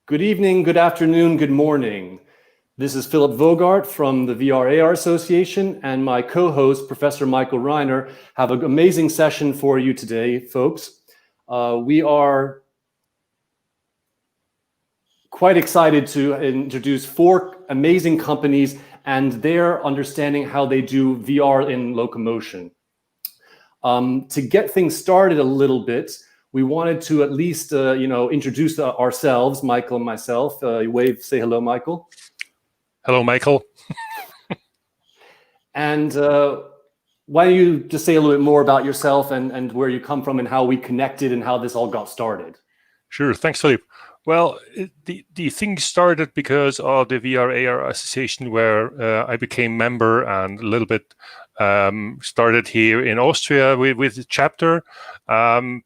Good evening, good afternoon, good morning. This is Phillip Vogart from the VR AR Association, and my co-host, Professor Michael Reiner, have an amazing session for you today, folks. We are quite excited to introduce 4 amazing companies and their understanding how they do VR in Locomotion. To get things started a little bit, we wanted to at least, introduce ourselves, Michael and myself. Say hello, Michael. Hello, Michael. And why don't you just say a little bit more about yourself and where you come from and how we connected and how this all got started? Sure, thanks, Philip. Well, the thing started because of the VR AR Association, where I became member and a little bit started here in Austria with the chapter.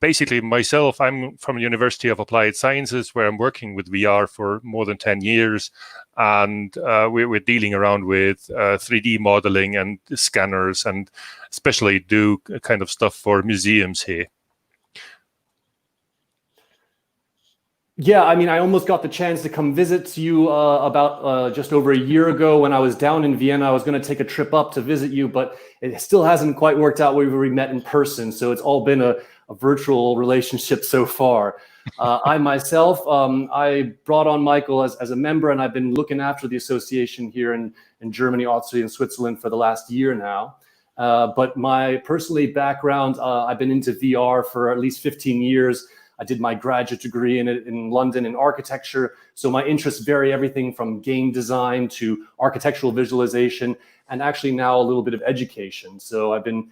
Basically, myself, I'm from the University of Applied Sciences, where I'm working with VR for more than 10 years. And we're dealing around with 3D modeling and scanners, and especially do kind of stuff for museums here. Yeah, I mean, I almost got the chance to come visit you about just over a year ago when I was down in Vienna. I was going to take a trip up to visit you, but it still hasn't quite worked out where we met in person. So it's all been a virtual relationship so far. I myself, I brought on Michael as a member, and I've been looking after the association here in Germany, Austria, and Switzerland for the last year now. But my personally background, I've been into VR for at least 15 years. I did my graduate degree in it in London in architecture. So my interests vary everything from game design to architectural visualization, and actually now a little bit of education. So I've been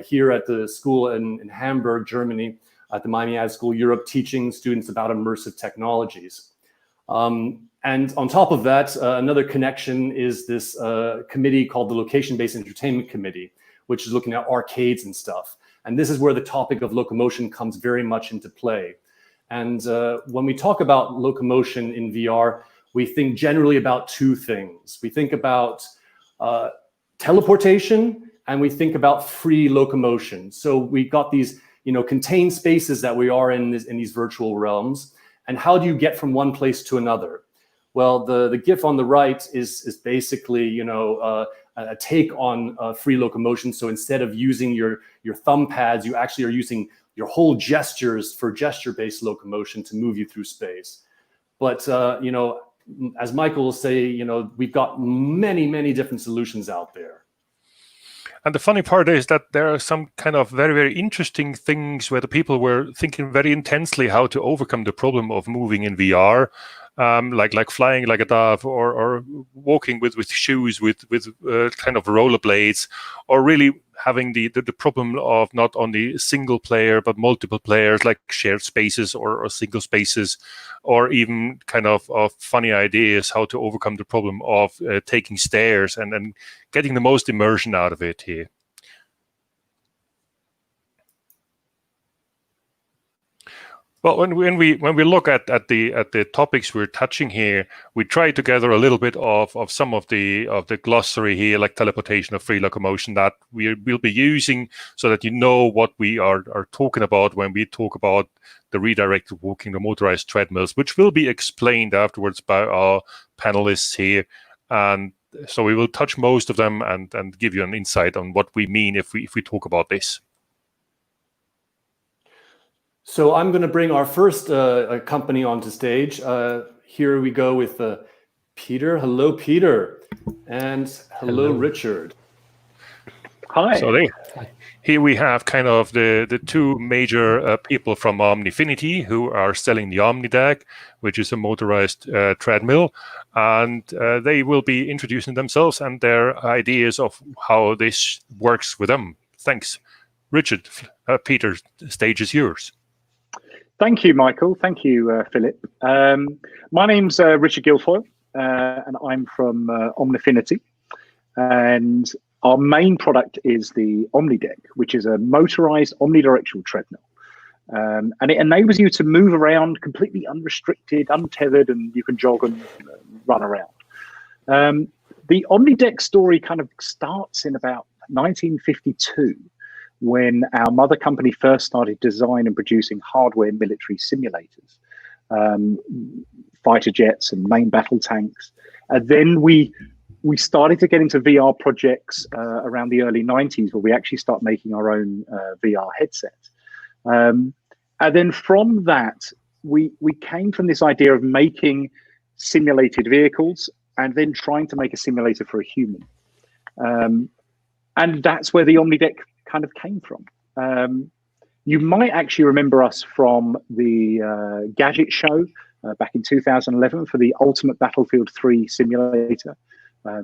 here at the school in Hamburg, Germany, at the Miami Ad School Europe, teaching students about immersive technologies. And on top of that, another connection is this committee called the Location-Based Entertainment Committee, which is looking at arcades and stuff. And this is where the topic of locomotion comes very much into play. And when we talk about locomotion in VR, we think generally about 2 things. We think about teleportation, and we think about free locomotion. So we've got these, contained spaces that we are in these virtual realms. And how do you get from one place to another? Well, the GIF on the right is basically, a take on free locomotion. So instead of using your thumb pads, you actually are using your whole gestures for gesture-based locomotion to move you through space. But, as Michael will say, we've got many, many different solutions out there. And the funny part is that there are some kind of very, very interesting things where the people were thinking very intensely how to overcome the problem of moving in VR. Like flying like a dove, or walking with shoes with kind of rollerblades, or really having the problem of not only single player but multiple players, like shared spaces or single spaces, or even kind of funny ideas how to overcome the problem of taking stairs and getting the most immersion out of it here. Well, when we look at the topics we're touching here, we try to gather a little bit of some of the glossary here, like teleportation or free locomotion, that we will be using, so that you know what we are talking about when we talk about the redirected walking, the motorized treadmills, which will be explained afterwards by our panelists here. And so we will touch most of them and give you an insight on what we mean if we talk about this. So I'm going to bring our first company onto stage. Here we go with Peter. Hello, Peter. And hello, Richard. Hi. So here we have kind of the 2 major people from Omnifinity who are selling the OmniDeck, which is a motorized treadmill. And they will be introducing themselves and their ideas of how this works with them. Thanks. Richard, Peter, the stage is yours. Thank you, Michael. Thank you, Philip. My name's Richard Guildford, and I'm from Omnifinity. And our main product is the OmniDeck, which is a motorized omnidirectional treadmill. And it enables you to move around completely unrestricted, untethered, and you can jog and run around. The OmniDeck story kind of starts in about 1952. When our mother company first started designing and producing hardware military simulators. fighter jets and main battle tanks. And then we started to get into VR projects around the early 90s, where we actually start making our own VR headsets. And then from that, we came from this idea of making simulated vehicles and then trying to make a simulator for a human. And that's where the OmniDeck kind of came from. You might actually remember us from the Gadget Show back in 2011 for the Ultimate Battlefield 3 simulator,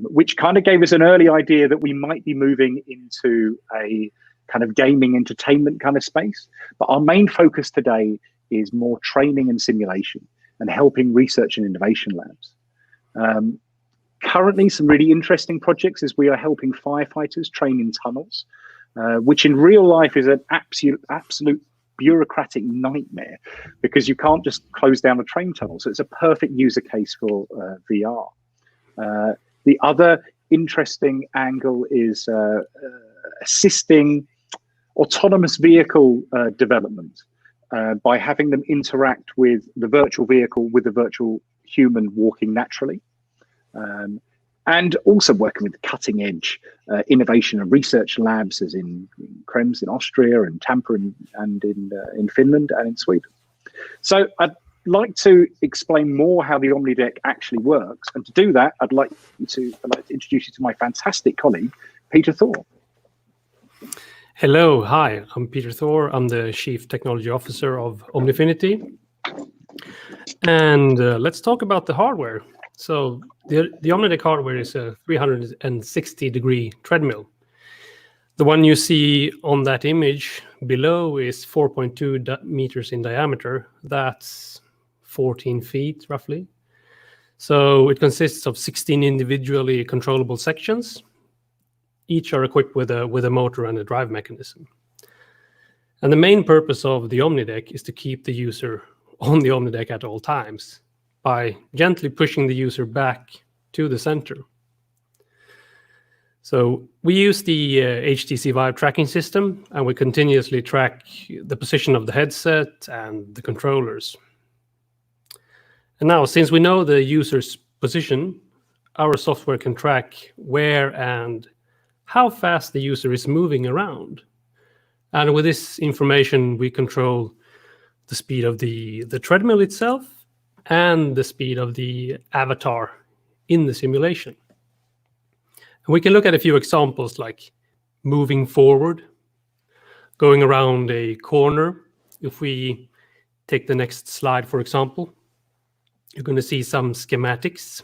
which kind of gave us an early idea that we might be moving into a kind of gaming entertainment kind of space. But our main focus today is more training and simulation and helping research and innovation labs. Currently, some really interesting projects is we are helping firefighters train in tunnels, which in real life is an absolute bureaucratic nightmare because you can't just close down a train tunnel. So it's a perfect user case for VR. The other interesting angle is assisting autonomous vehicle development by having them interact with the virtual vehicle with the virtual human walking naturally. And also working with cutting edge innovation and research labs as in Krems in Austria and Tampa and in Finland and in Sweden. So I'd like to explain more how the OmniDeck actually works. And to do that, I'd like to introduce you to my fantastic colleague, Peter Thor. Hello, hi, I'm Peter Thor. I'm the Chief Technology Officer of Omnifinity. And let's talk about the hardware. So the OmniDeck hardware is a 360-degree treadmill. The one you see on that image below is 4.2 meters in diameter. That's 14 feet, roughly. So it consists of 16 individually controllable sections. Each are equipped with a motor and a drive mechanism. And the main purpose of the OmniDeck is to keep the user on the OmniDeck at all times by gently pushing the user back to the center. So we use the HTC Vive tracking system, and we continuously track the position of the headset and the controllers. And now, since we know the user's position, our software can track where and how fast the user is moving around. And with this information, we control the speed of the treadmill itself and the speed of the avatar in the simulation. And we can look at a few examples like moving forward, going around a corner. If we take the next slide, for example, you're going to see some schematics.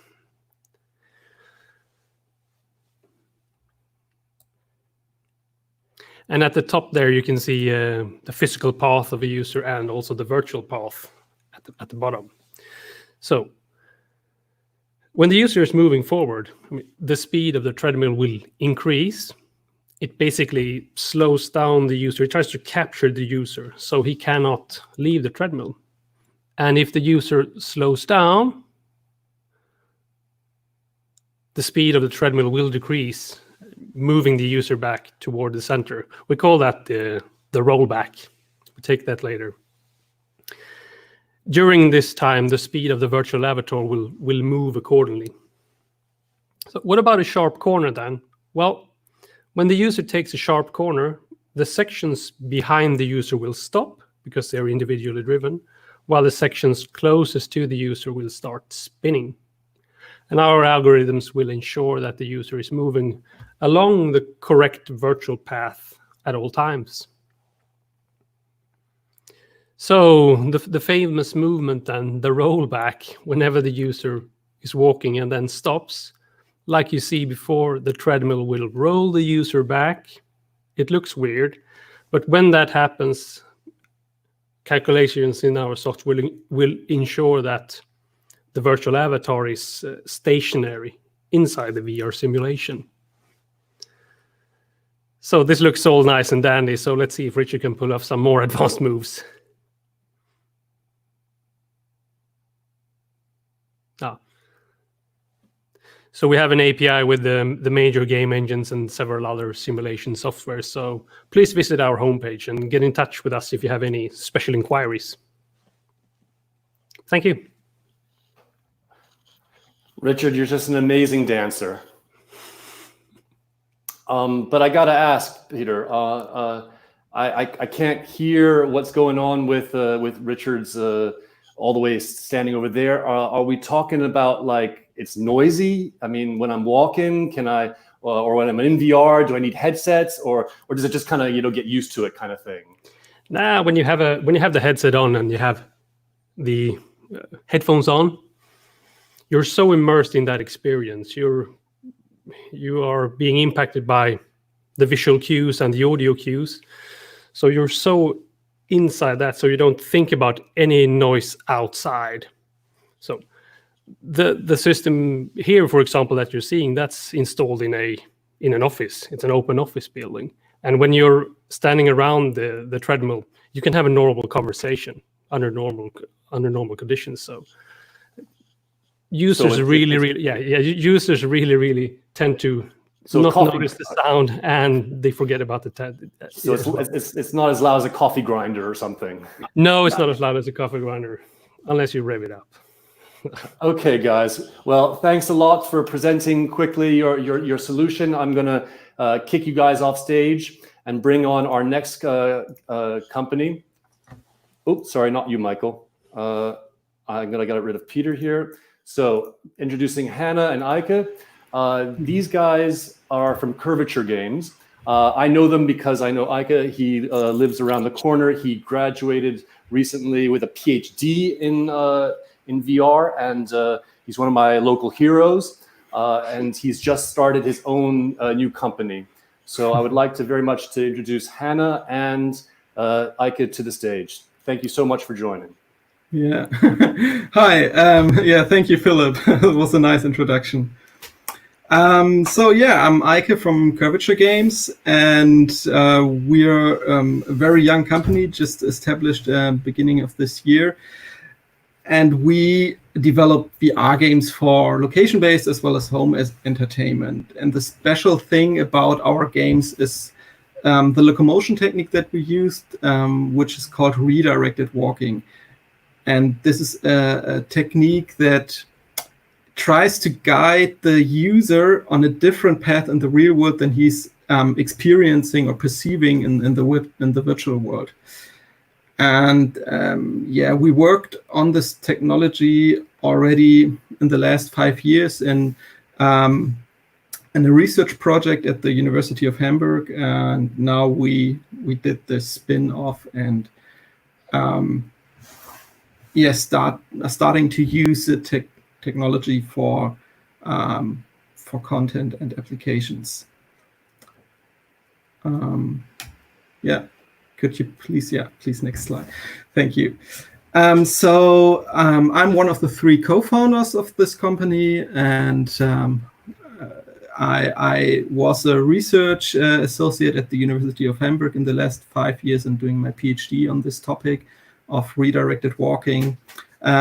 And at the top there, you can see the physical path of a user and also the virtual path at the bottom. So when the user is moving forward, the speed of the treadmill will increase. It basically slows down the user. It tries to capture the user so he cannot leave the treadmill. And if the user slows down, the speed of the treadmill will decrease, moving the user back toward the center. We call that the rollback. We'll take that later. During this time, the speed of the virtual avatar will move accordingly. So what about a sharp corner then? Well, when the user takes a sharp corner, the sections behind the user will stop because they're individually driven, while the sections closest to the user will start spinning. And our algorithms will ensure that the user is moving along the correct virtual path at all times. So the famous movement and the rollback, whenever the user is walking and then stops, like you see before, the treadmill will roll the user back. It looks weird, but when that happens, calculations in our software will ensure that the virtual avatar is stationary inside the VR simulation. So this looks all nice and dandy. So let's see if Richard can pull off some more advanced moves. So we have an API with the major game engines and several other simulation software. So please visit our homepage and get in touch with us if you have any special inquiries. Thank you. Richard, you're just an amazing dancer. But I gotta ask, Peter, I can't hear what's going on with Richard's all the way standing over there. Are we talking about like it's noisy? I mean, when I'm walking, can I, or when I'm in VR, do I need headsets, or does it just kind of get used to it kind of thing? Nah, when you have the headset on and you have the headphones on, you're so immersed in that experience. You are being impacted by the visual cues and the audio cues. So you're so inside that, so you don't think about any noise outside. So the system here, for example, that you're seeing, that's installed in an office. It's an open office building. And when you're standing around the treadmill, you can have a normal conversation under normal conditions. So users users really tend to not notice the sound, and they forget about the So it's not as loud as a coffee grinder or something. No, it's not as loud as a coffee grinder, unless you rev it up. Okay, guys. Well, thanks a lot for presenting quickly your solution. I'm gonna kick you guys off stage and bring on our next company. Oh, sorry, not you, Michael. I'm gonna get rid of Peter here. So introducing Hannah and Aika. These guys are from Curvature Games. I know them because I know Aika. He lives around the corner. He graduated recently with a PhD in VR, and he's one of my local heroes. And he's just started his own new company. So I would like to very much to introduce Hannah and Aika to the stage. Thank you so much for joining. Yeah. Hi. Thank you, Phillip. It was a nice introduction. I'm Aika from Curvature Games, and we're a very young company, just established beginning of this year. And we develop VR games for location-based as well as home as entertainment. And the special thing about our games is the locomotion technique that we used, which is called redirected walking. And this is a technique that tries to guide the user on a different path in the real world than he's experiencing or perceiving in the virtual world. And we worked on this technology already in the last 5 years in a research project at the University of Hamburg. And now we did the spin-off and starting to use the technology for content and applications. Could you please next slide. Thank you. I'm one of the 3 co-founders of this company, and I was a research associate at the University of Hamburg in the last 5 years and doing my PhD on this topic of redirected walking.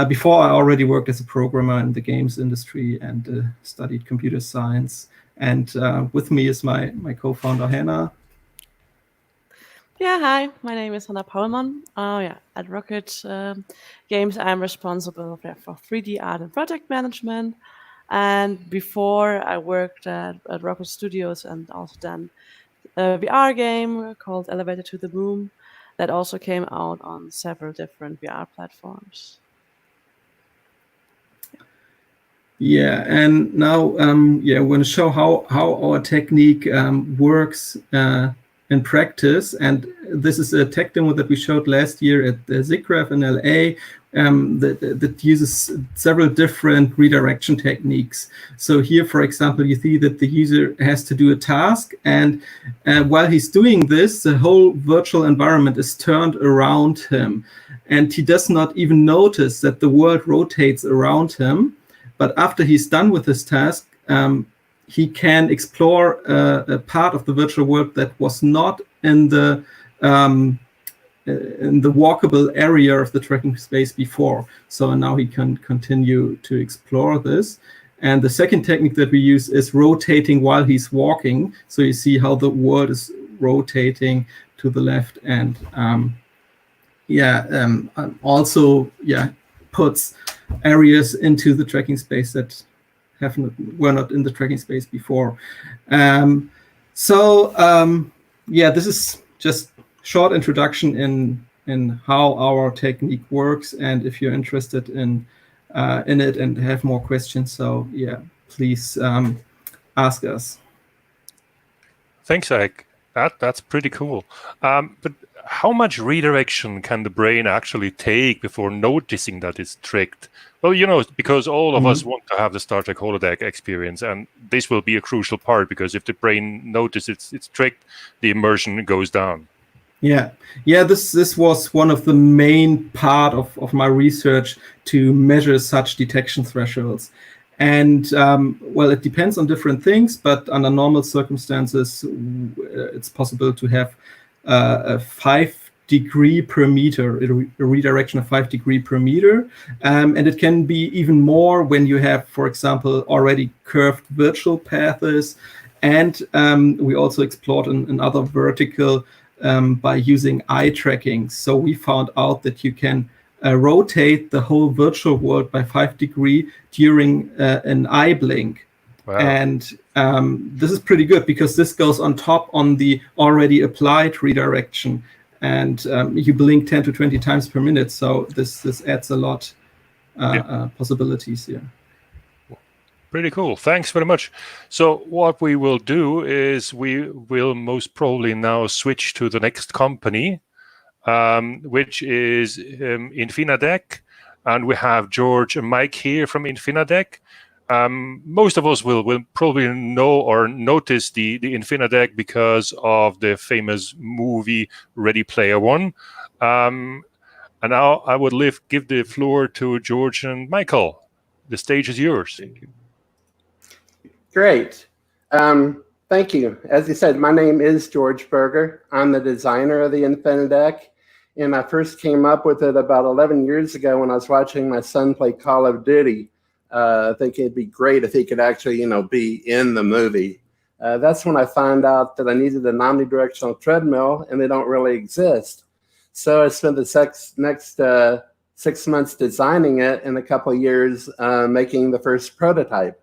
Before, I already worked as a programmer in the games industry and studied computer science. And with me is my co-founder, Hannah. Yeah, hi, my name is Hannah Paulmann. At Rocket Games, I'm responsible for 3D art and project management. And before, I worked at Rocket Studios and also done a VR game called Elevator to the Moon that also came out on several different VR platforms. Yeah, and now we're going to show how our technique works in practice. And this is a tech demo that we showed last year at the SIGGRAPH in LA that uses several different redirection techniques. So here, for example, you see that the user has to do a task, and while he's doing this, the whole virtual environment is turned around him, and he does not even notice that the world rotates around him. But after he's done with his task, he can explore a part of the virtual world that was not in the walkable area of the tracking space before. So now he can continue to explore this. And the second technique that we use is rotating while he's walking. So you see how the world is rotating to the left, and also puts areas into the tracking space that were not in the tracking space before. Yeah, this is just short introduction in how our technique works, and if you're interested in it and have more questions, so yeah, please ask us. Thanks, Ike. That's pretty cool. But how much redirection can the brain actually take before noticing that it's tricked? Well, because all of us want to have the Star Trek holodeck experience, and this will be a crucial part, because if the brain notices it's tricked, the immersion goes down. Yeah. This was one of the main part of my research, to measure such detection thresholds. And well, it depends on different things, but under normal circumstances, it's possible to have a 5 degree per meter, a redirection of 5 degree per meter. And it can be even more when you have, for example, already curved virtual paths. And we also explored another vertical by using eye tracking. So we found out that you can rotate the whole virtual world by 5 degrees during an eye blink. Wow. And this is pretty good, because this goes on top on the already applied redirection. And you blink 10 to 20 times per minute. So this adds a lot possibilities here. Pretty cool. Thanks very much. So what we will do is we will most probably now switch to the next company, which is InfiniteX. And we have George and Mike here from InfiniteX. Most of us will probably know or notice the InfiniteX because of the famous movie Ready Player One. And now I would give the floor to George and Michael. The stage is yours. Thank you. Great. Thank you. As you said, my name is George Berger. I'm the designer of the InfiniteX, and I first came up with it about 11 years ago when I was watching my son play Call of Duty. I think it'd be great if he could actually, be in the movie. That's when I found out that I needed an omnidirectional treadmill, and they don't really exist. So I spent the next 6 months designing it, and a couple of years making the first prototype.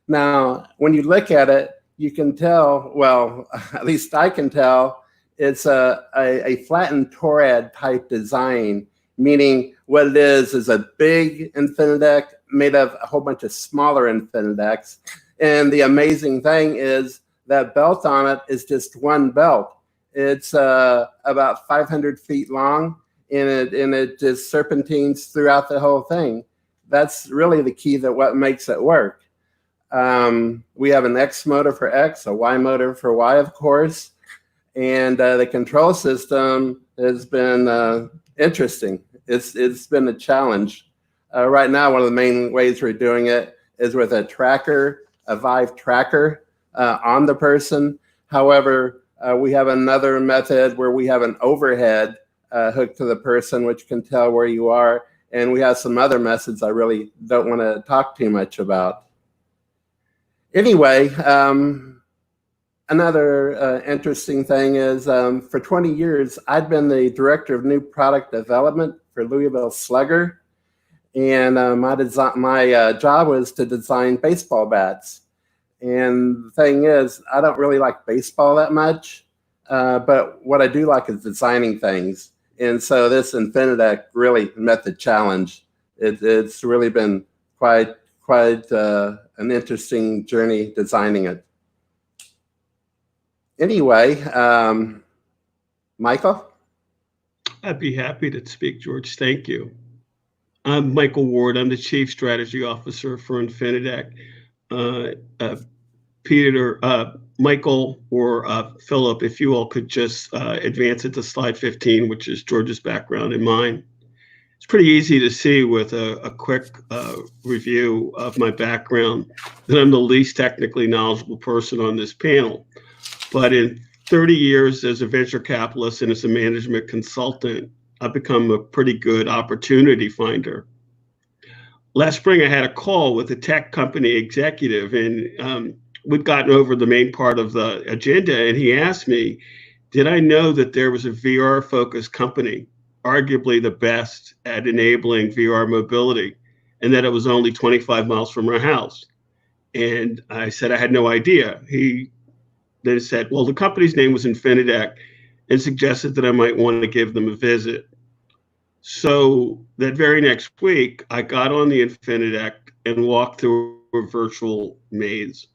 Now, when you look at it, you can tell, well, at least I can tell, it's a flattened torad type design, meaning what it is a big InfiniteX made of a whole bunch of smaller InfiniteX. And the amazing thing is that belt on it is just one belt. It's about 500 feet long, and it just serpentines throughout the whole thing. That's really the key to what makes it work. We have an X motor for X, a Y motor for Y, of course. And the control system has been interesting. It's been a challenge. Right now, one of the main ways we're doing it is with a tracker, a Vive tracker on the person. However, we have another method where we have an overhead hooked to the person, which can tell where you are. And we have some other methods I really don't want to talk too much about. Anyway, another interesting thing is for 20 years, I'd been the director of new product development for Louisville Slugger. And my job was to design baseball bats. And the thing is, I don't really like baseball that much, but what I do like is designing things. And so this InfiniteX really met the challenge. It's really been quite an interesting journey designing it. Anyway, Michael? I'd be happy to speak, George. Thank you. I'm Michael Ward. I'm the Chief Strategy Officer for InfiniteX. Peter, Michael, or Phillip, if you all could just advance it to slide 15, which is George's background and mine. It's pretty easy to see with a quick review of my background that I'm the least technically knowledgeable person on this panel. But in 30 years as a venture capitalist and as a management consultant, I've become a pretty good opportunity finder. Last spring, I had a call with a tech company executive, and we'd gotten over the main part of the agenda, and he asked me, did I know that there was a VR-focused company, arguably the best at enabling VR mobility, and that it was only 25 miles from our house? And I said I had no idea. He then said, well, the company's name was InfiniteX, and suggested that I might want to give them a visit. So that very next week, I got on the InfiniteX and walked through a virtual maze.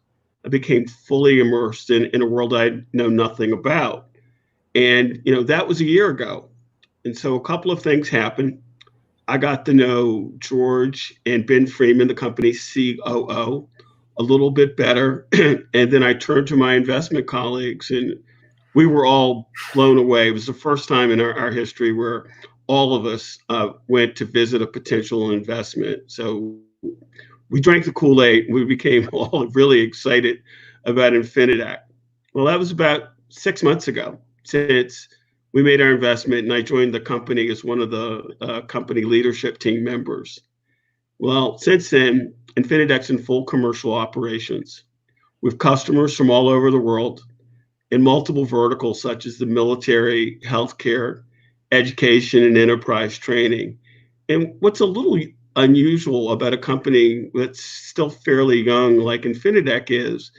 I became fully immersed in a world I know nothing about. And, that was a year ago. And so a couple of things happened. I got to know George and Ben Freeman, the company's COO, a little bit better. And then I turned to my investment colleagues, and we were all blown away. It was the first time in our history where all of us went to visit a potential investment. So we drank the Kool-Aid. We became all really excited about InfiniteX. Well, that was about 6 months ago since we made our investment, and I joined the company as one of the company leadership team members. Well, since then, InfiniteX in full commercial operations with customers from all over the world in multiple verticals such as the military, healthcare, education, and enterprise training. And what's a little unusual about a company that's still fairly young like InfiniteX is,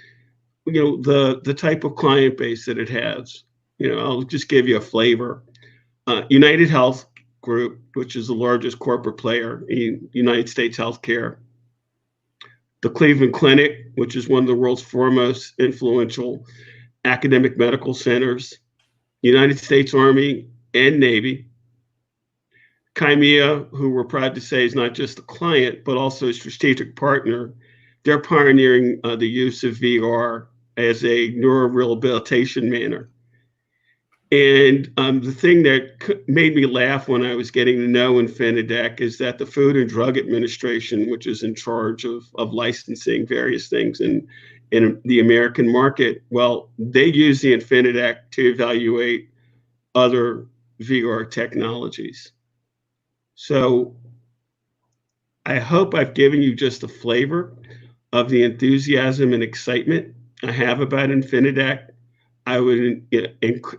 the type of client base that it has. I'll just give you a flavor. United Health Group, which is the largest corporate player in United States healthcare. The Cleveland Clinic, which is one of the world's foremost influential academic medical centers. United States Army and Navy. Chimea, who we're proud to say is not just a client, but also a strategic partner. They're pioneering the use of VR as a neurorehabilitation manner. And the thing that made me laugh when I was getting to know InfiniteX is that the Food and Drug Administration, which is in charge of licensing various things in the American market, well, they use the InfiniteX to evaluate other VR technologies. So I hope I've given you just a flavor of the enthusiasm and excitement I have about InfiniteX. I would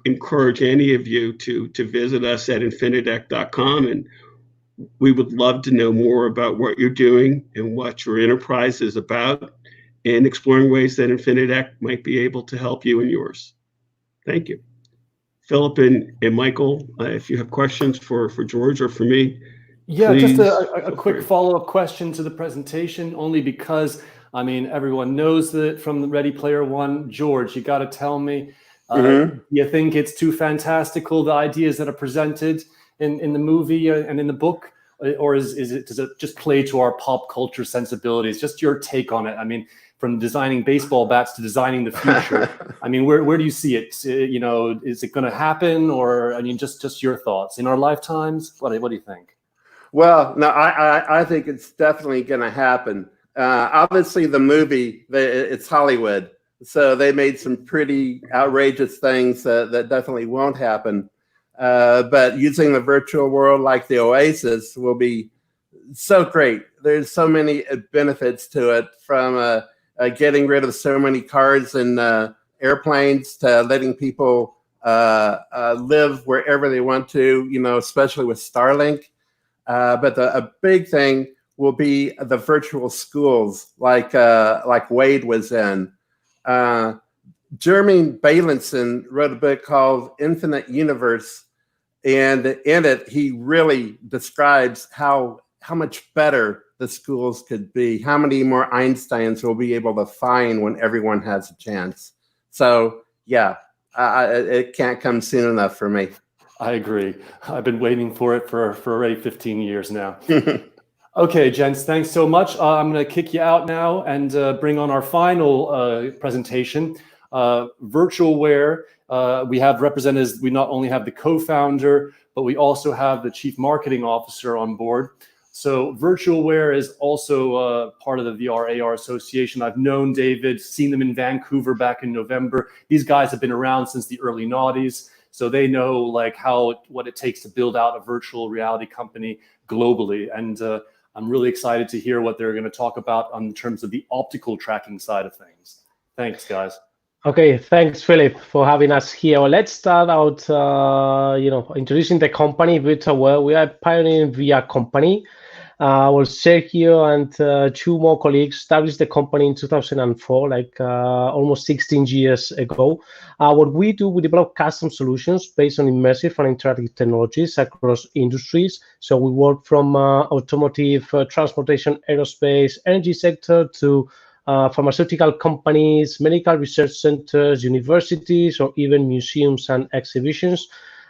encourage any of you to visit us at InfiniteX.com, and we would love to know more about what you're doing and what your enterprise is about, and exploring ways that InfiniteX might be able to help you and yours. Thank you. Philip and Michael, if you have questions for George or for me. Yeah, please. just a quick follow-up question to the presentation, only because, everyone knows that from the Ready Player One. George, you got to tell me, you think it's too fantastical, the ideas that are presented in the movie and in the book? Or does it just play to our pop culture sensibilities? Just your take on it. From designing baseball bats to designing the future. Where do you see it? Is it going to happen? Or, just your thoughts. In our lifetimes, what do you think? Well, no, I think it's definitely going to happen. Obviously, the movie, it's Hollywood, so they made some pretty outrageous things that definitely won't happen. But using the virtual world like the Oasis will be so great. There's so many benefits to it, from getting rid of so many cars and airplanes to letting people live wherever they want to, especially with Starlink. But a big thing will be the virtual schools, like Wade was in. Jeremy Bailenson wrote a book called Infinite Universe, and in it he really describes how much better the schools could be, how many more Einsteins we'll be able to find when everyone has a chance. So yeah, it can't come soon enough for me. I agree. I've been waiting for it for already 15 years now. Okay, gents, thanks so much. I'm going to kick you out now and bring on our final presentation, Virtualware. We have representatives. We not only have the co-founder, but we also have the chief marketing officer on board. So Virtualware is also part of the VR AR Association. I've known David, seen them in Vancouver back in November. These guys have been around since the early noughties. So they know what it takes to build out a virtual reality company globally. And I'm really excited to hear what they're going to talk about in terms of the optical tracking side of things. Thanks, guys. Okay, thanks, Philip, for having us here. Well, let's start out, introducing the company, Virtualware. We are a pioneering VR company. Well, Sergio and two more colleagues established the company in 2004, almost 16 years ago. What we do, we develop custom solutions based on immersive and interactive technologies across industries. So we work from automotive, transportation, aerospace, energy sector to pharmaceutical companies, medical research centers, universities, or even museums and exhibitions.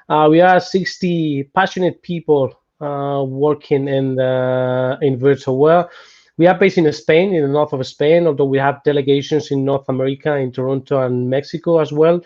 We are 60 passionate people working in virtual world. We are based in Spain, in the north of Spain, although we have delegations in North America, in Toronto and Mexico as well.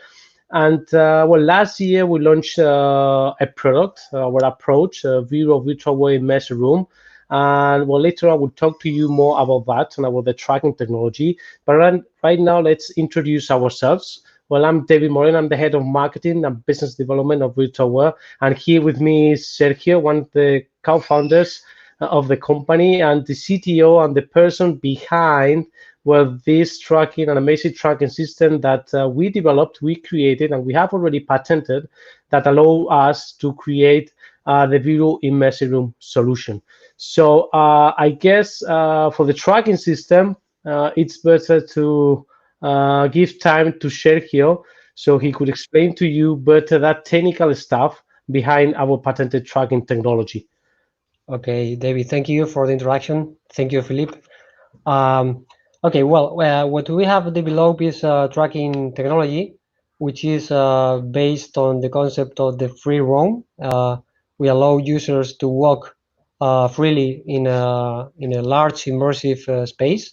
And last year we launched a product, our approach, VR Virtual World Immersive Room. And later I will talk to you more about that and about the tracking technology. But right now, let's introduce ourselves. Well, I'm David Morin. I'm the head of marketing and business development of Virtual World. And here with me is Sergio, one of the co-founders of the company and the CTO and the person behind this tracking and amazing tracking system that we developed, we created, and we have already patented that allow us to create the VR Immersive Room solution. So I guess for the tracking system, it's better to give time to Sergio so he could explain to you better that technical stuff behind our patented tracking technology. Okay, David, thank you for the introduction. Thank you, Philip. Okay, what we have developed is tracking technology, which is based on the concept of the free roam. We allow users to walk freely in a large immersive space.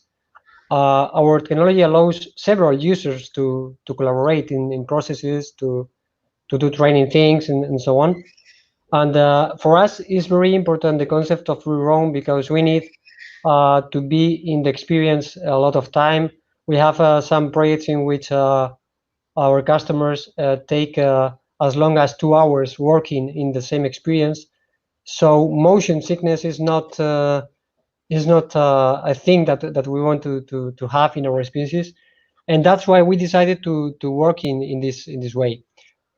Our technology allows several users to collaborate in processes, to do training things and so on. And for us, it's very important the concept of free roam because we need to be in the experience a lot of time. We have some projects in which our customers take as long as 2 hours working in the same experience. So motion sickness is not a thing that we want to have in our experiences, and that's why we decided to work in this way.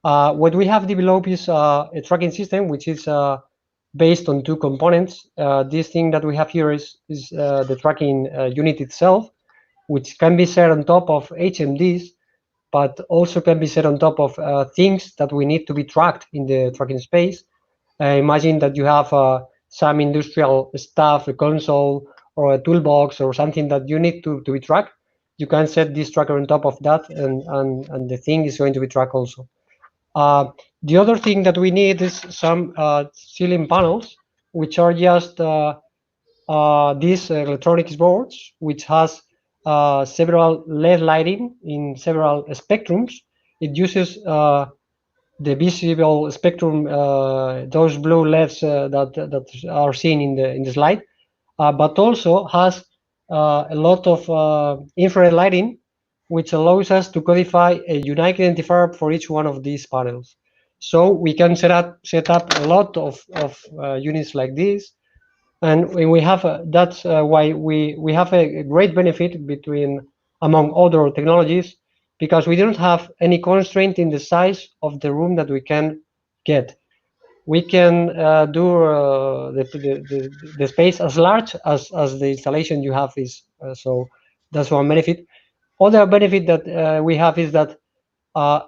What we have developed is a tracking system which is based on 2 components. This thing that we have here is the tracking unit itself, which can be set on top of HMDs, but also can be set on top of things that we need to be tracked in the tracking space. Imagine that you have some industrial stuff, a console or a toolbox or something that you need to be tracked. You can set this tracker on top of that, and the thing is going to be tracked also. The other thing that we need is some ceiling panels, which are just these electronics boards, which has several LED lighting in several spectrums. It uses the visible spectrum, those blue LEDs that are seen in the slide, but also has a lot of infrared lighting, which allows us to codify a unique identifier for each one of these panels. So we can set up a lot of units like this, and we have that's why we have a great benefit among other technologies, because we don't have any constraint in the size of the room that we can get. We can do the space as large as the installation you have is. So that's one benefit. Other benefit that we have is that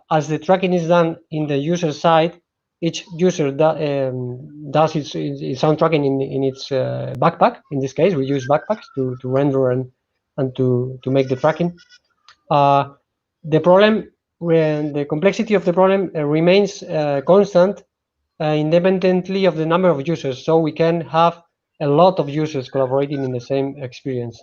as the tracking is done in the user side, each user does its own tracking in its backpack. In this case, we use backpacks to render and to make the tracking. The problem, the complexity of the problem remains constant independently of the number of users. So we can have a lot of users collaborating in the same experience.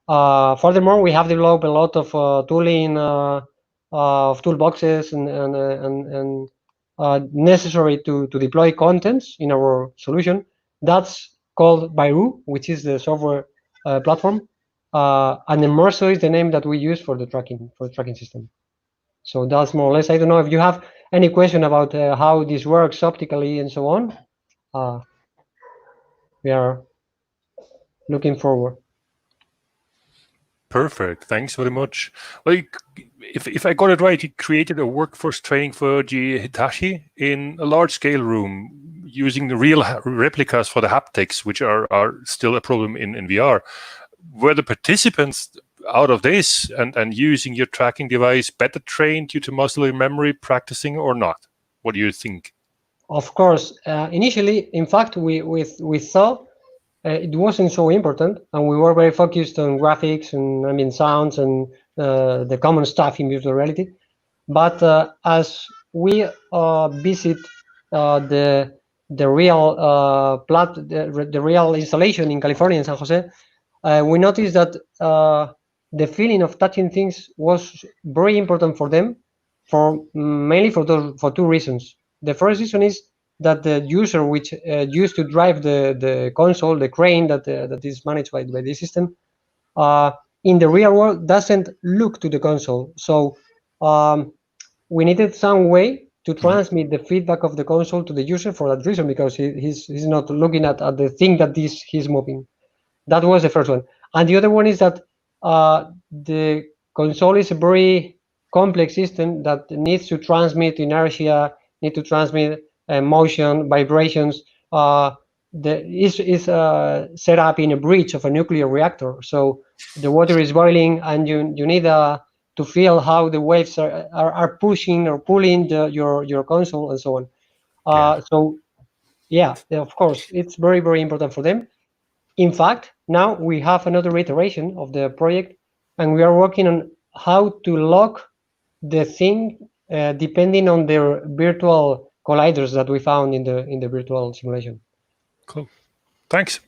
Furthermore, we have developed a lot of tooling of toolboxes and necessary to deploy contents in our solution. That's called Bairu, which is the software platform. And Immerso is the name that we use for the tracking system. So that's more or less. I don't know if you have any question about how this works optically and so on. We are looking forward. Perfect. Thanks very much. Well, if I got it right, you created a workforce training for Hitachi in a large-scale room. using the real replicas for the haptics, which are still a problem in VR. Were the participants out of this and using your tracking device better trained due to muscle memory practicing or not? What do you think? Of course, initially, in fact, we thought it wasn't so important, and we were very focused on graphics and sounds and the common stuff in virtual reality. But as we visit the real the real installation in California, in San Jose, we noticed that the feeling of touching things was very important for them, mainly for two reasons. The first reason is that the user which used to drive the console, the crane that is managed by the system, in the real world doesn't look to the console. So we needed some way to transmit the feedback of the console to the user for that reason, because he's not looking at the thing that he's moving. That was the first one. And the other one is that the console is a very complex system that needs to transmit inertia, need to transmit motion, vibrations. Is set up in a bridge of a nuclear reactor. So the water is boiling, and you need to feel how the waves are pushing or pulling your console and so on. So yeah, of course, it's very, very important for them. In fact, now we have another iteration of the project, and we are working on how to lock the thing depending on their virtual colliders that we found in the virtual simulation. Cool. Thanks.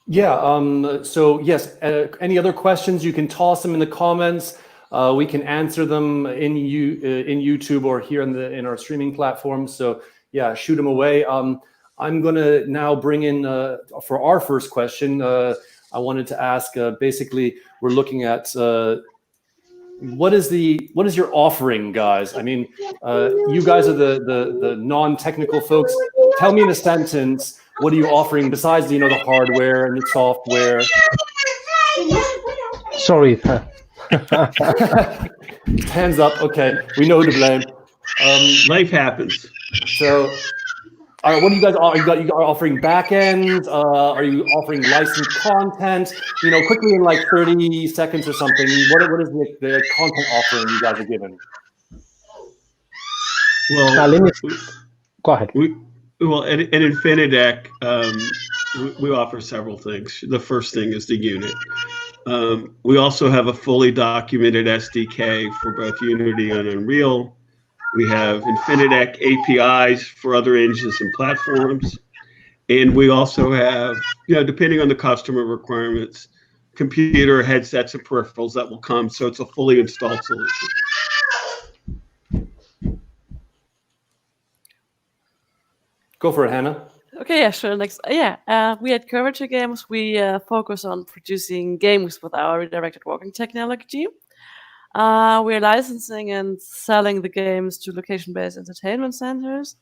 Yeah. So yes, any other questions? You can toss them in the comments. We can answer them in YouTube or here in our streaming platform. So yeah, shoot them away. I'm gonna now bring in for our first question. I wanted to ask. Basically, we're looking at what is your offering, guys? I mean, you guys are the non-technical folks. Tell me in a sentence, what are you offering besides the hardware and the software? Sorry. Hands up. Okay, we know who to blame. Life happens. So, what do you guys are? You are offering backends? Are you offering licensed content? Quickly in like 30 seconds or something. What is the content offering you guys are giving? Well, go ahead. At InfiniteX, we offer several things. The first thing is the unit. We also have a fully documented SDK for both Unity and Unreal. We have InfiniteX APIs for other engines and platforms. And we also have, depending on the customer requirements, computer headsets and peripherals that will come. So it's a fully installed solution. Go for it, Hannah. Okay, yeah, sure. Next, we at Curvature Games, we focus on producing games with our redirected walking technology. We are licensing and selling the games to location-based entertainment centers,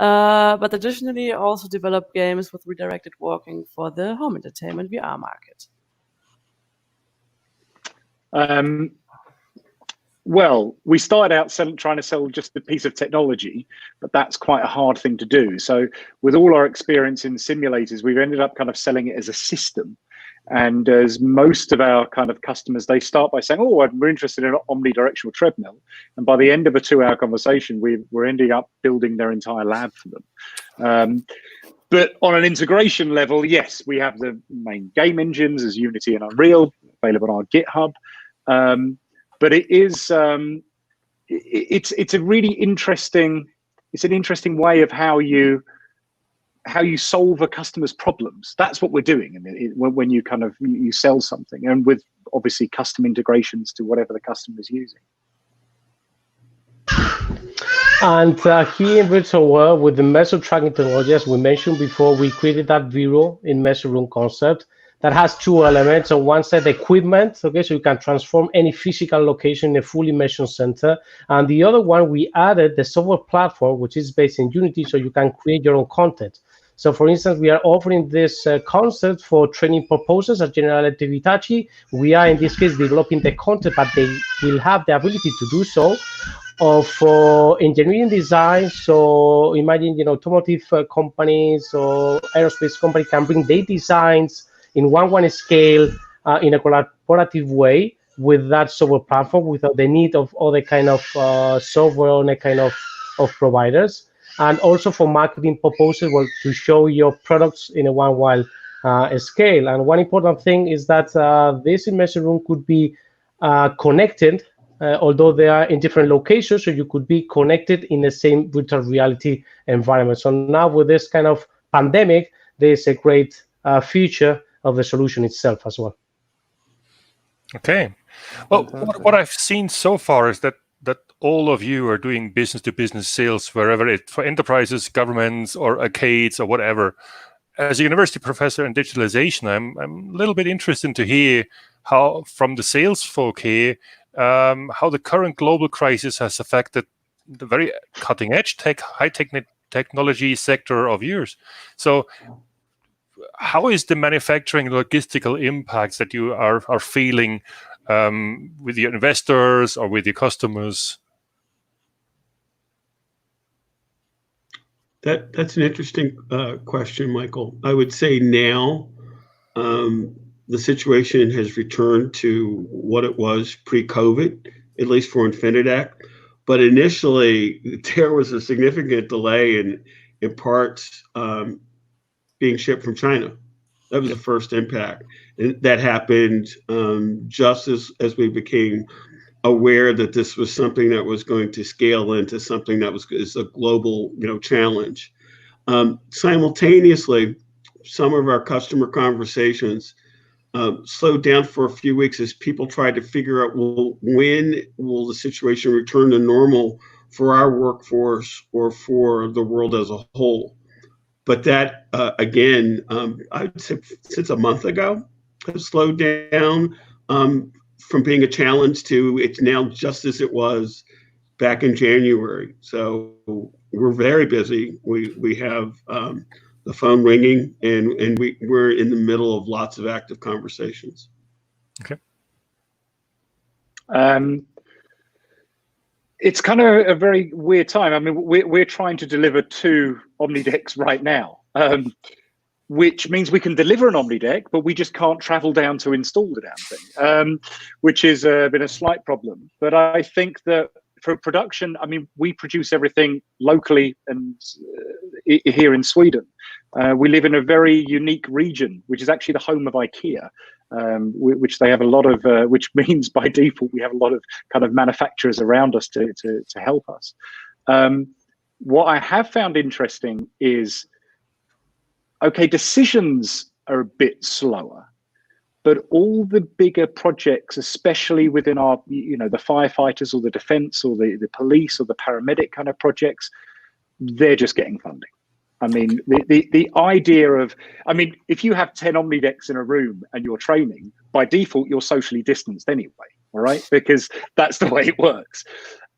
but additionally also develop games with redirected walking for the home entertainment VR market. Well, we started out trying to sell just the piece of technology, but that's quite a hard thing to do. So with all our experience in simulators, we've ended up kind of selling it as a system. And as most of our kind of customers, they start by saying, oh, we're interested in an omnidirectional treadmill. And by the end of a 2-hour conversation, we're ending up building their entire lab for them. But on an integration level, yes, we have the main game engines as Unity and Unreal available on our GitHub. But it is it's a really interesting way of how you solve a customer's problems. That's what we're doing. I mean, when you kind of you sell something, and with obviously custom integrations to whatever the customer is using. And here in virtual world, with the measure tracking technology, as we mentioned before, we created that Vero in measure room concept that has two elements. On one side, equipment, okay, so you can transform any physical location in a fully measured center. And the other one, we added the software platform, which is based in Unity, so you can create your own content. So for instance, we are offering this concept for training purposes at General Electric Hitachi. We are, in this case, developing the content, but they will have the ability to do so of engineering design. So imagine, automotive companies or aerospace company can bring their designs in one scale in a collaborative way with that software platform without the need of other kind of software on a kind of providers. And also for marketing purposes, well, to show your products in a one scale. And one important thing is that this immersive room could be connected, although they are in different locations, so you could be connected in the same virtual reality environment. So now with this kind of pandemic, there's a great feature of the solution itself as well. Okay. Well, what I've seen so far is that all of you are doing business-to-business sales wherever it for enterprises, governments, or arcades or whatever. As a university professor in digitalization, I'm a little bit interested to hear how, from the sales folk here, how the current global crisis has affected the very cutting-edge high-tech technology sector of yours. So, how is the manufacturing logistical impacts that you are feeling with your investors or with your customers? That's an interesting question, Michael. I would say now the situation has returned to what it was pre-COVID, at least for InfiniteX. But initially, there was a significant delay in parts being shipped from China. That was the first impact. And that happened just as we became aware that this was something that was going to scale into something that is a global, challenge. Simultaneously, some of our customer conversations slowed down for a few weeks as people tried to figure out, well, when will the situation return to normal for our workforce or for the world as a whole? But that, again, I'd say since a month ago, has slowed down from being a challenge to it's now just as it was back in January. So we're very busy. We have the phone ringing, and we're in the middle of lots of active conversations. Okay. It's kind of a very weird time. I mean, we're trying to deliver 2 OmniDecks right now, which means we can deliver an OmniDeck, but we just can't travel down to install the damn thing, which has been a slight problem. But I think that for production, I mean, we produce everything locally and here in Sweden. We live in a very unique region, which is actually the home of IKEA, which they have a lot of, which means by default, we have a lot of kind of manufacturers around us to help us. What I have found interesting is, okay, decisions are a bit slower, but all the bigger projects, especially within our, the firefighters or the defense or the police or the paramedic kind of projects, they're just getting funding. I mean, the idea of, I mean, if you have 10 OmniDecks in a room and you're training, by default, you're socially distanced anyway, all right? Because that's the way it works.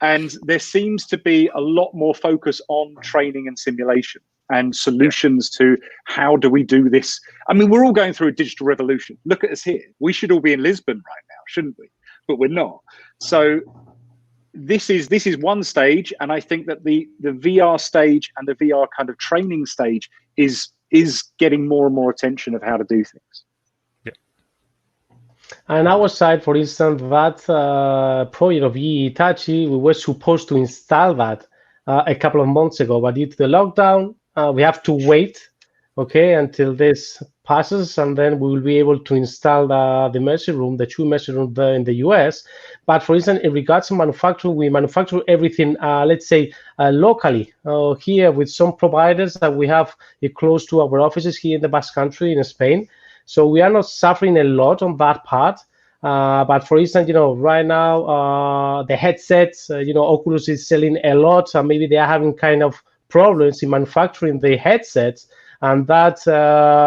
And there seems to be a lot more focus on training and simulation and solutions to how do we do this? I mean, we're all going through a digital revolution. Look at us here. We should all be in Lisbon right now, shouldn't we? But we're not. So this is one stage, and I think that the VR stage and the VR kind of training stage is getting more and more attention of how to do things. Yeah. On our side, for instance, that project of Hitachi, we were supposed to install that a couple of months ago, but due to the lockdown, we have to wait, okay, until this passes, and then we will be able to install the immersive room, the 2 immersive rooms there in the US. But for instance, in regards to manufacturing, we manufacture everything, let's say, locally here with some providers that we have close to our offices here in the Basque Country in Spain. So we are not suffering a lot on that part. But for instance, right now, the headsets, Oculus is selling a lot, and maybe they are having kind of problems in manufacturing the headsets, and that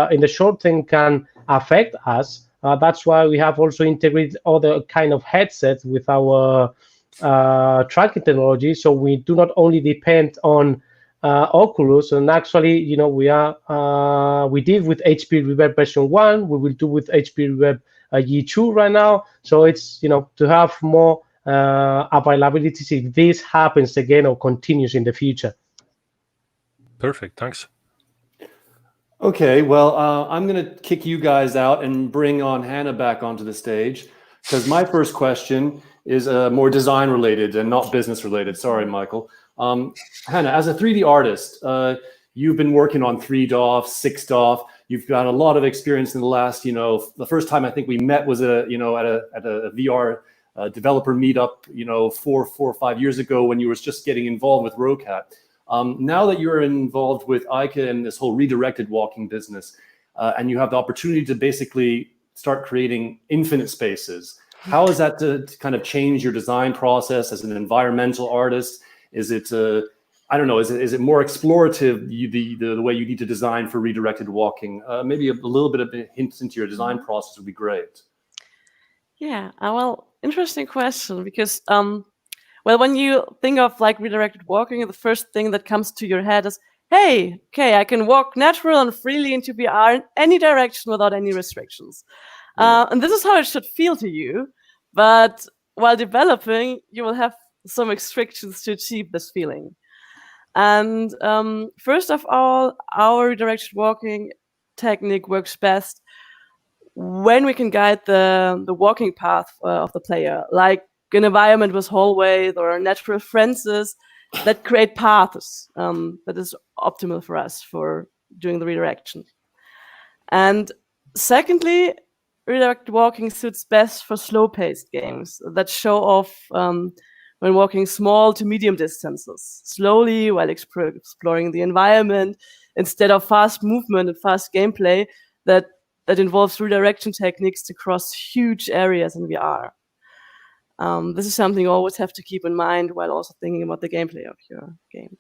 in the short term can affect us. That's why we have also integrated other kind of headsets with our tracking technology, so we do not only depend on Oculus. And actually, we did with HP Reverb version 1, we will do with HP Reverb G2 right now. So it's to have more availability if this happens again or continues in the future. Perfect, thanks. Okay, well, I'm going to kick you guys out and bring on Hannah back onto the stage, because my first question is more design related and not business related. Sorry, Michael. Hannah, as a 3D artist, you've been working on 3DOF, 6DOF. You've got a lot of experience in the last, the first time I think we met was at a VR developer meetup, 4 or 5 years ago when you were just getting involved with Rocat. Now that you're involved with Aika and this whole redirected walking business, and you have the opportunity to basically start creating infinite spaces, how is that to kind of change your design process as an environmental artist? Is it, I don't know, is it more explorative, the way you need to design for redirected walking? Maybe a little bit of hints into your design process would be great. Yeah, well, interesting question, because well, when you think of like redirected walking, the first thing that comes to your head is, hey, okay, I can walk natural and freely into VR in any direction without any restrictions. And this is how it should feel to you. But while developing, you will have some restrictions to achieve this feeling. And first of all, our redirected walking technique works best when we can guide the walking path of the player, like an environment with hallways or natural fences that create paths that is optimal for us for doing the redirection. And secondly, redirected walking suits best for slow-paced games that show off when walking small to medium distances, slowly while exploring the environment, instead of fast movement and fast gameplay that involves redirection techniques to cross huge areas in VR. This is something you always have to keep in mind while also thinking about the gameplay of your game.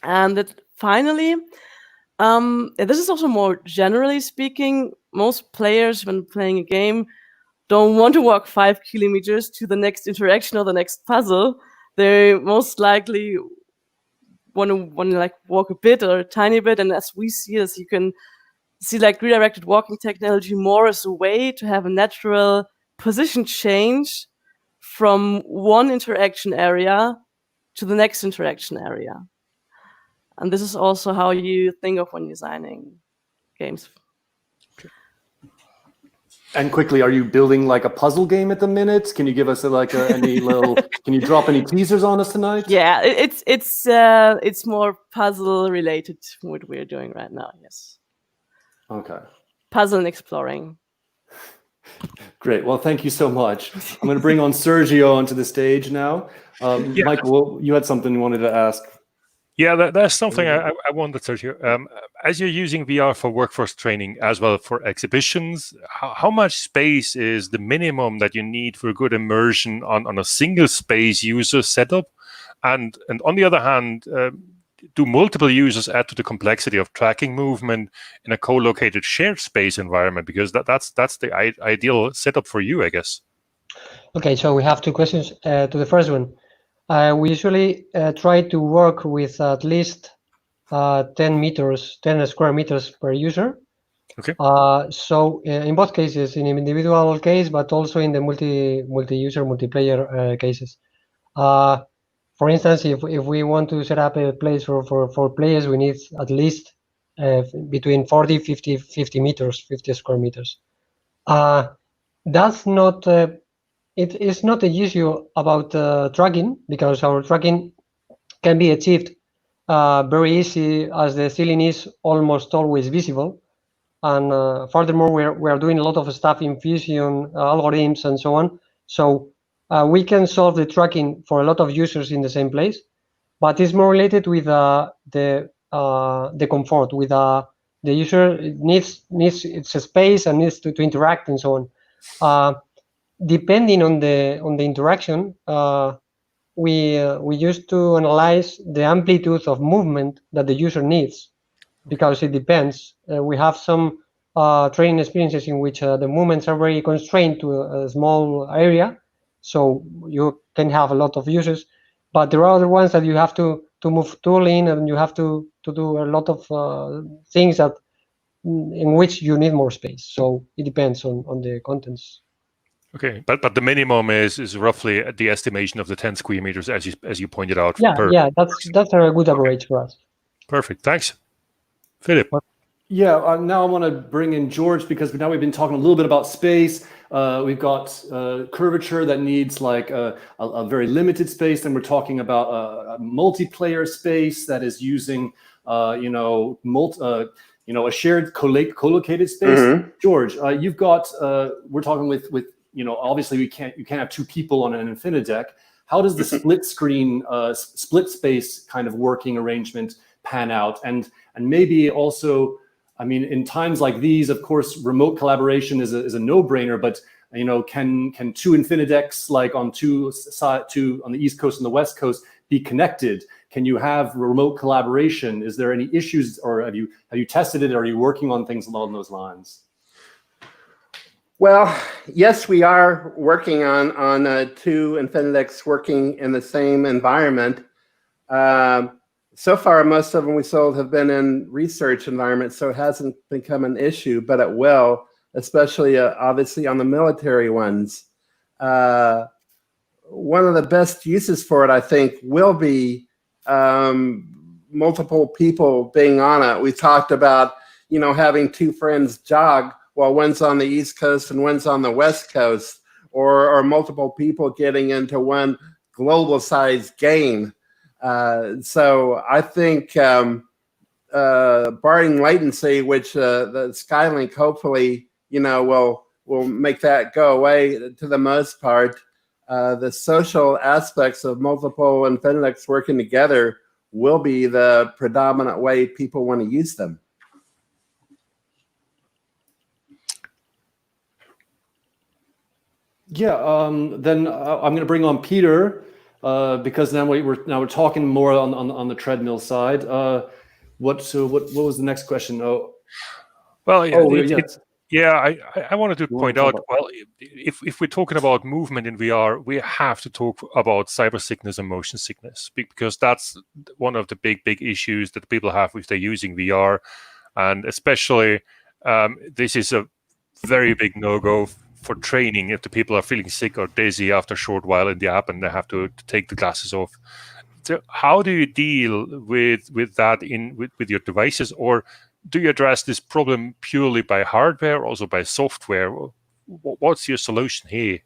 And that finally, this is also more generally speaking, most players when playing a game don't want to walk 5 kilometers to the next interaction or the next puzzle. They most likely want to like walk a bit or a tiny bit. And as we see this, you can see like redirected walking technology more as a way to have a natural position change from one interaction area to the next interaction area. And this is also how you think of when designing games. And quickly, are you building like a puzzle game at the minute? Can you give us any little? Can you drop any teasers on us tonight? Yeah, it's more puzzle related to what we're doing right now. Yes. Okay. Puzzle and exploring. Great. Well, thank you so much. I'm going to bring on Sergio onto the stage now. Yeah. Michael, you had something you wanted to ask. Yeah, that's something I wondered, Sergio. As you're using VR for workforce training as well for exhibitions, how much space is the minimum that you need for good immersion on a single space user setup? And on the other hand, do multiple users add to the complexity of tracking movement in a co-located shared space environment? Because that's the ideal setup for you, I guess. Okay, so we have two questions. To the first one, we usually try to work with at least 10 square meters per user. Okay. So in both cases, in individual case, but also in the multi-user, multiplayer cases. For instance, if we want to set up a place for players, we need at least between 40, 50 meters, 50 square meters. That's not, it is not an issue about tracking, because our tracking can be achieved very easy, as the ceiling is almost always visible. And furthermore, we are doing a lot of stuff in Fusion, algorithms, and so on. So we can solve the tracking for a lot of users in the same place, but it's more related with the comfort. With the user needs its space and needs to interact and so on. Depending on the interaction, we used to analyze the amplitude of movement that the user needs, because it depends. We have some training experiences in which the movements are very constrained to a small area, so you can have a lot of users. But there are other ones that you have to move tooling, and you have to do a lot of things in which you need more space. So it depends on the contents. Okay, but the minimum is roughly the estimation of the 10 square meters, as you pointed out. Yeah, that's a good average for us. Perfect, thanks. Philip. Yeah, now I want to bring in George, because now we've been talking a little bit about space. We've got curvature that needs like a very limited space. Then we're talking about a multiplayer space that is using, a shared co-located space. Mm-hmm. George, you've got. We're talking with obviously you can't have two people on an InfiniteX. How does the split screen, split space kind of working arrangement pan out? And maybe also, I mean, in times like these, of course, remote collaboration is a no-brainer. But can two InfiniteX, like on two on the East Coast and the West Coast, be connected? Can you have remote collaboration? Is there any issues, or have you tested it? Or are you working on things along those lines? Well, yes, we are working on two InfiniteX working in the same environment. So far, most of them we sold have been in research environments, so it hasn't become an issue, but it will, especially obviously on the military ones. One of the best uses for it, I think, will be multiple people being on it. We talked about, having two friends jog while one's on the East Coast and one's on the West Coast, or multiple people getting into one global-sized game. So I think barring latency, which the Skylink hopefully will make that go away to the most part, the social aspects of multiple InfiniteX working together will be the predominant way people want to use them. Yeah, then I'm going to bring on Peter, because now we're talking more on the treadmill side. What was the next question? I wanted to point out. Well, if we're talking about movement in VR, we have to talk about cyber sickness and motion sickness, because that's one of the big issues that people have if they're using VR, and especially this is a very big no-go for training if the people are feeling sick or dizzy after a short while in the app and they have to take the glasses off. So how do you deal with that with your devices, or do you address this problem purely by hardware, or also by software? What's your solution here?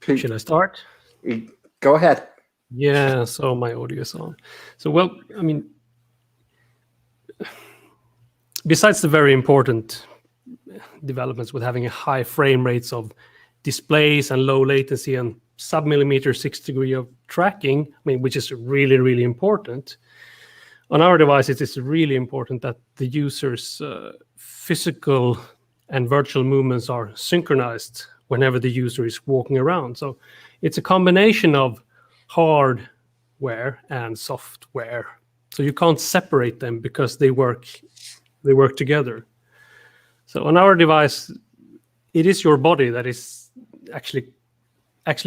Should I start? Go ahead. Yeah, so my audio is on. So, well, I mean, besides the very important developments with having a high frame rates of displays and low latency and sub-millimeter 6 degree of tracking, I mean, which is really, really important. On our devices, it's really important that the user's physical and virtual movements are synchronized whenever the user is walking around. So it's a combination of hardware and software. So you can't separate them because they work together. So on our device, it is your body that is actually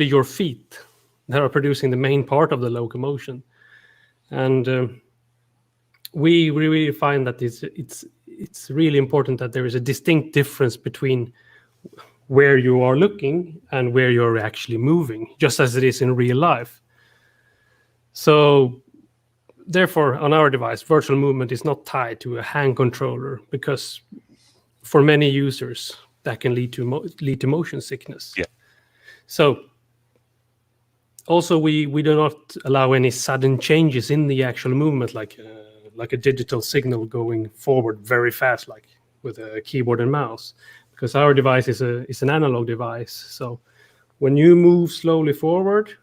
your feet that are producing the main part of the locomotion. And we really find that it's really important that there is a distinct difference between where you are looking and where you're actually moving, just as it is in real life. So therefore, on our device, virtual movement is not tied to a hand controller, because for many users, that can lead to motion sickness. Yeah. So also, we do not allow any sudden changes in the actual movement, like a digital signal going forward very fast, like with a keyboard and mouse, because our device is an analog device. So when you move slowly forward,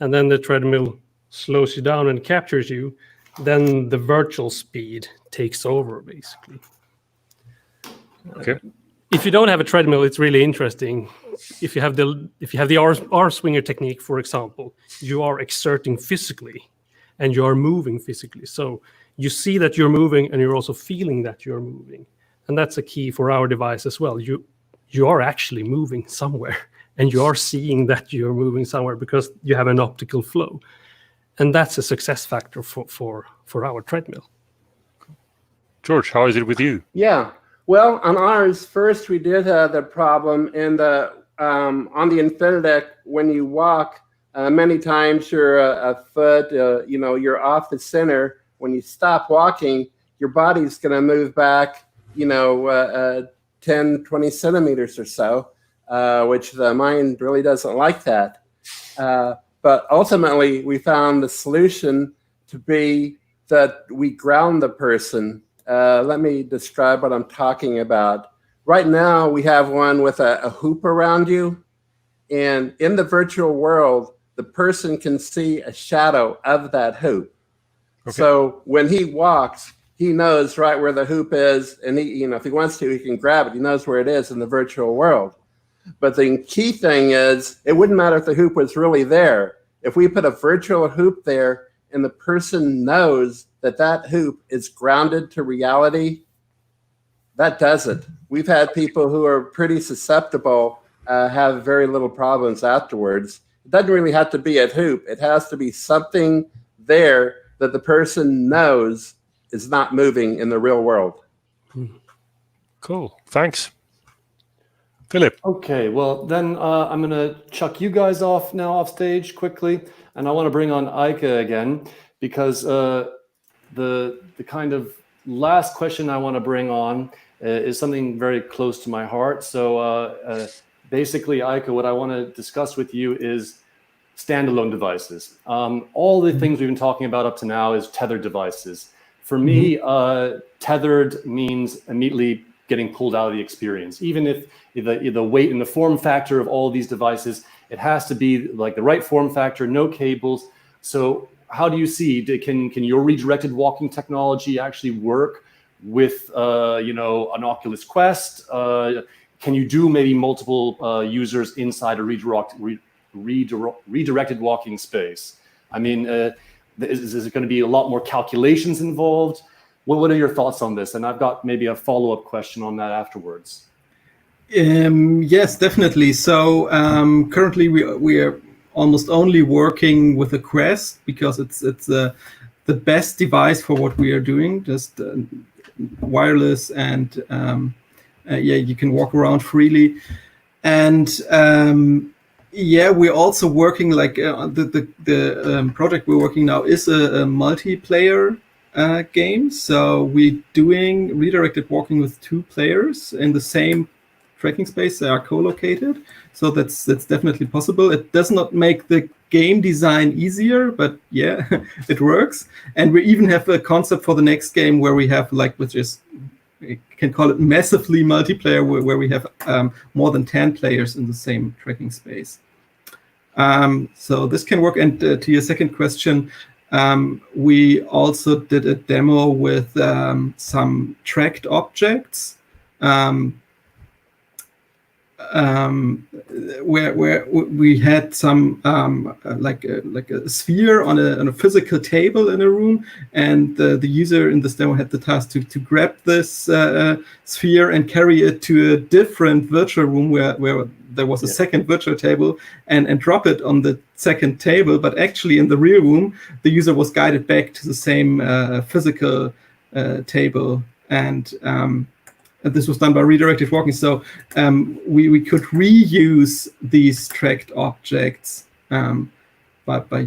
and then the treadmill slows you down and captures you, then the virtual speed takes over, basically. Okay. If you don't have a treadmill, it's really interesting. If you have the R swinger technique, for example, you are exerting physically, and you are moving physically. So you see that you're moving, and you're also feeling that you're moving, and that's a key for our device as well. You are actually moving somewhere, and you are seeing that you're moving somewhere because you have an optical flow, and that's a success factor for our treadmill. George, how is it with you? Yeah. Well, on ours, first we did have the problem in the on the InfiniteX. When you walk, many times you're a foot, you're off the center. When you stop walking, your body's going to move back, 10, 20 centimeters or so, which the mind really doesn't like that. But ultimately, we found the solution to be that we ground the person. Let me describe what I'm talking about. Right now, we have one with a hoop around you. And in the virtual world, the person can see a shadow of that hoop. Okay. So when he walks, he knows right where the hoop is. And he, if he wants to, he can grab it. He knows where it is in the virtual world. But the key thing is, it wouldn't matter if the hoop was really there. If we put a virtual hoop there and the person knows that that hoop is grounded to reality, that does it. We've had people who are pretty susceptible have very little problems afterwards. It doesn't really have to be a hoop. It has to be something there that the person knows is not moving in the real world. Cool. Thanks. Phillip. Okay, well, then I'm going to chuck you guys off stage quickly. And I want to bring on Aika again, because the kind of last question I want to bring on is something very close to my heart. So basically, Aika, what I want to discuss with you is standalone devices. All the things we've been talking about up to now is tethered devices. For me, tethered means immediately getting pulled out of the experience. Even if the weight and the form factor of all of these devices, it has to be like the right form factor, no cables. So how do you see, can your redirected walking technology actually work with an Oculus Quest? Can you do maybe multiple users inside a redirected walking space? I mean, is there going to be a lot more calculations involved? What are your thoughts on this? And I've got maybe a follow-up question on that afterwards. Yes, definitely. So currently we are almost only working with a Quest because it's the best device for what we are doing, just wireless, and you can walk around freely. And we're also working like the project we're working now is a multiplayer game. So we're doing redirected walking with 2 players in the same tracking space. They are co-located, so that's definitely possible. It does not make the game design easier, but yeah, it works. And we even have a concept for the next game where we have which is, you can call it massively multiplayer, where we have more than 10 players in the same tracking space. So this can work. And to your second question, we also did a demo with some tracked objects, where we had some like a sphere on a physical table in a room, and the user in this demo had the task to grab this sphere and carry it to a different virtual room where there was a second virtual table, and drop it on the second table. But actually in the real room, the user was guided back to the same physical table, and this was done by redirected walking. So we could reuse these tracked objects by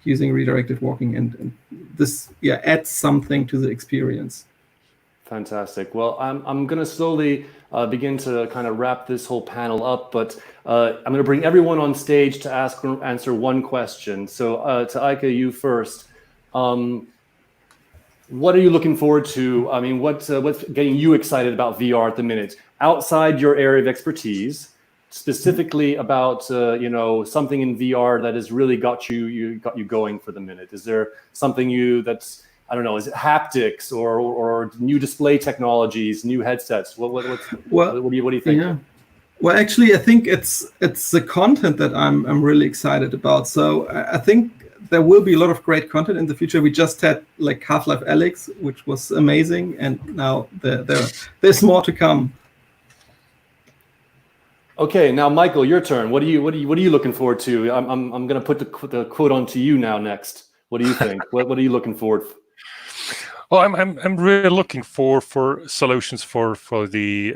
using redirected walking, and this adds something to the experience. Fantastic. Well, I'm going to slowly begin to kind of wrap this whole panel up, but I'm going to bring everyone on stage to answer one question. So to Aika, you first. What are you looking forward to? I mean, what's getting you excited about VR at the minute? Outside your area of expertise, specifically about something in VR that has really got you going for the minute. Is there something that's, I don't know, is it haptics or new display technologies, new headsets? What do you think? Yeah. Well, actually, I think it's the content that I'm really excited about. So I think there will be a lot of great content in the future. We just had like Half-Life Alyx, which was amazing, and now there's more to come. Okay, now Michael, your turn. What are you looking forward to? I'm going to put the quote on to you now next. What do you think? What are you looking forward to? Well, I'm really looking for solutions for the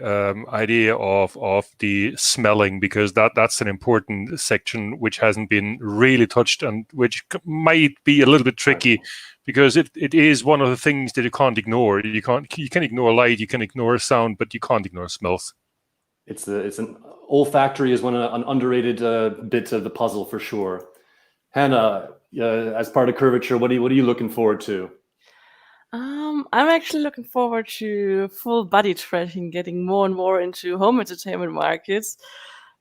idea of the smelling, because that's an important section which hasn't been really touched, and which might be a little bit tricky, because it is one of the things that you can't ignore. You can ignore light, you can ignore sound, but you can't ignore smells. It's an olfactory is an underrated bit of the puzzle for sure. Hannah, as part of Curvature, what are you looking forward to? I'm actually looking forward to full body tracking, getting more and more into home entertainment markets,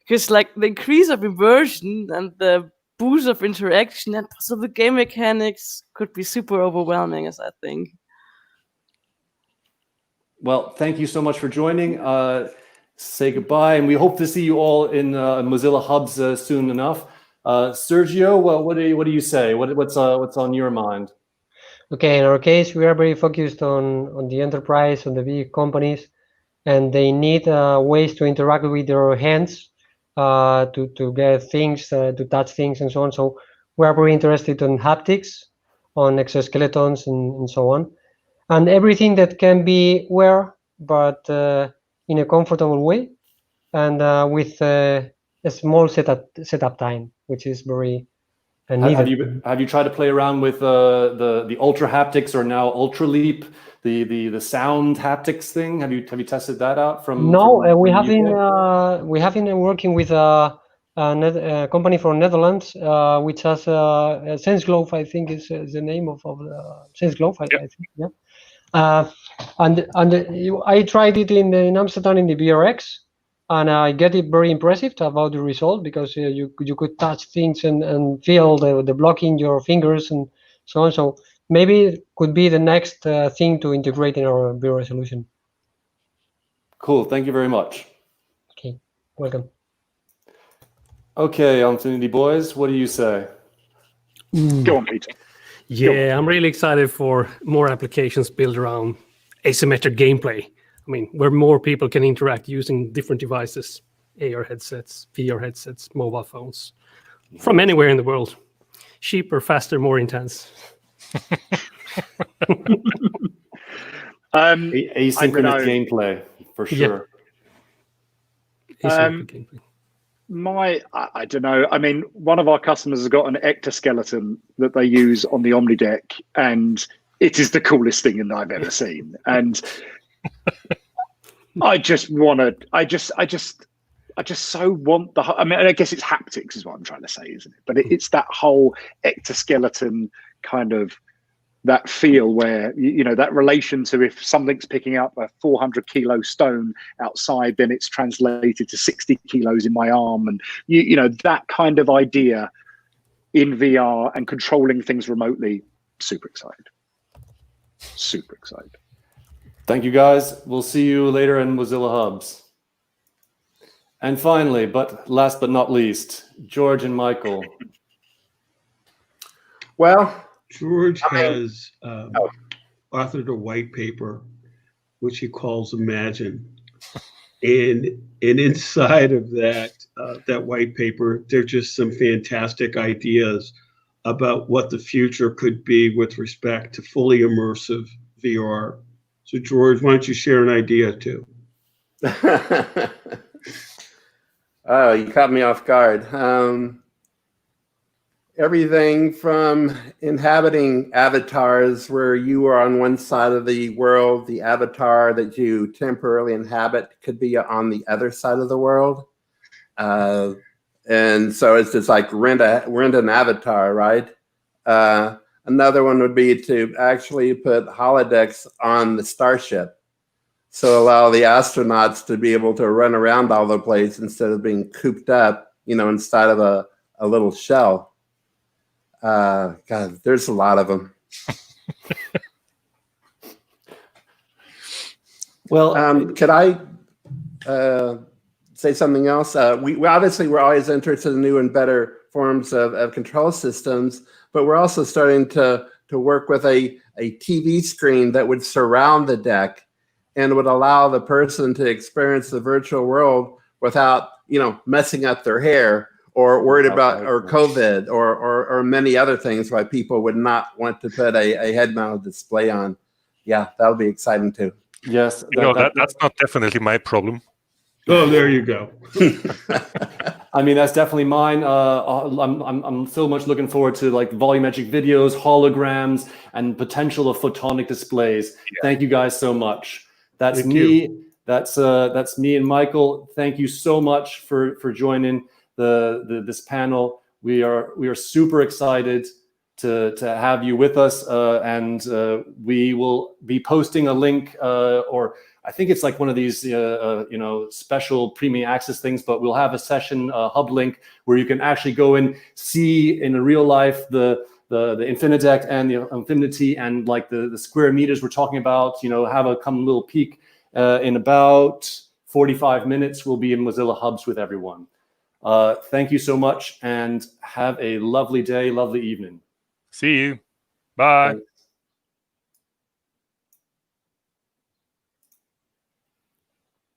because like the increase of immersion and the boost of interaction and possible game mechanics could be super overwhelming, as I think. Well, thank you so much for joining. Say goodbye, and we hope to see you all in Mozilla Hubs soon enough. Sergio, well, what do you say? What's on your mind? Okay, in our case, we are very focused on the enterprise, on the big companies, and they need ways to interact with their hands to get things, to touch things, and so on. So we are very interested in haptics, on exoskeletons, and so on, and everything that can be wear, but in a comfortable way, and with a small setup time, which is very needed. Have you tried to play around with the ultra haptics, or now Ultra Leap, the sound haptics thing? Have you tested that out? We have been working with a company from Netherlands, which has Sense Glove, I think is the name of the Sense Glove. I think, yeah. And I tried it in Amsterdam in the VRX, and I get it very impressive about the result, because you could touch things and feel the blocking your fingers and so on. So maybe it could be the next thing to integrate in our VR solution. Cool. Thank you very much. Okay, welcome. Okay, Infinity Boys, what do you say? Go on, Peter. Yeah, I'm really excited for more applications built around asymmetric gameplay. I mean, where more people can interact using different devices, AR headsets, VR headsets, mobile phones, from anywhere in the world. Cheaper, faster, more intense. Asynchronous gameplay, for sure. Asynchronous gameplay. I don't know. I mean, one of our customers has got an ectoskeleton that they use on the Omni deck, and it is the coolest thing that I've ever seen. And I just want to. I just so want the. I mean, I guess it's haptics, is what I'm trying to say, isn't it? But it's that whole ectoskeleton kind of that feel where that relation to, if something's picking up a 400 kilo stone outside, then it's translated to 60 kilos in my arm, and that kind of idea in VR and controlling things remotely. Super excited. Super excited. Thank you, guys. We'll see you later in Mozilla Hubs. And finally, but last but not least, George and Michael. Well, George has authored a white paper, which he calls Imagine. And inside of that white paper, there are just some fantastic ideas about what the future could be with respect to fully immersive VR. So, George, why don't you share an idea too? Oh, you caught me off guard. Everything from inhabiting avatars where you are on one side of the world, the avatar that you temporarily inhabit could be on the other side of the world. And so it's just like rent an avatar, right? Another one would be to actually put holodecks on the starship. So allow the astronauts to be able to run around all the place instead of being cooped up, inside of a little shell. God, there's a lot of them. Well, could I say something else? We obviously we're always interested in new and better forms of control systems, but we're also starting to work with a TV screen that would surround the deck and would allow the person to experience the virtual world without, messing up their hair or worried about or COVID or many other things why people would not want to put a head-mounted display on. yeah, that'll be exciting too. Yes, That's not definitely my problem. Oh, there you go. I mean, that's definitely mine. I'm so much looking forward to like volumetric videos, holograms, and potential of photonic displays. Yeah. Thank you guys so much. That's me. That's me and Michael. Thank you so much for joining this panel. We are super excited to have you with us, and we will be posting a link, or I think it's like one of these special premium access things, but we'll have a session hub link where you can actually go and see in real life the InfiniteX and the Infinity and like the square meters we're talking about. Have a little peek. In about 45 minutes, we'll be in Mozilla Hubs with everyone. Thank you so much, and have a lovely day, lovely evening. See you. Bye. Thanks.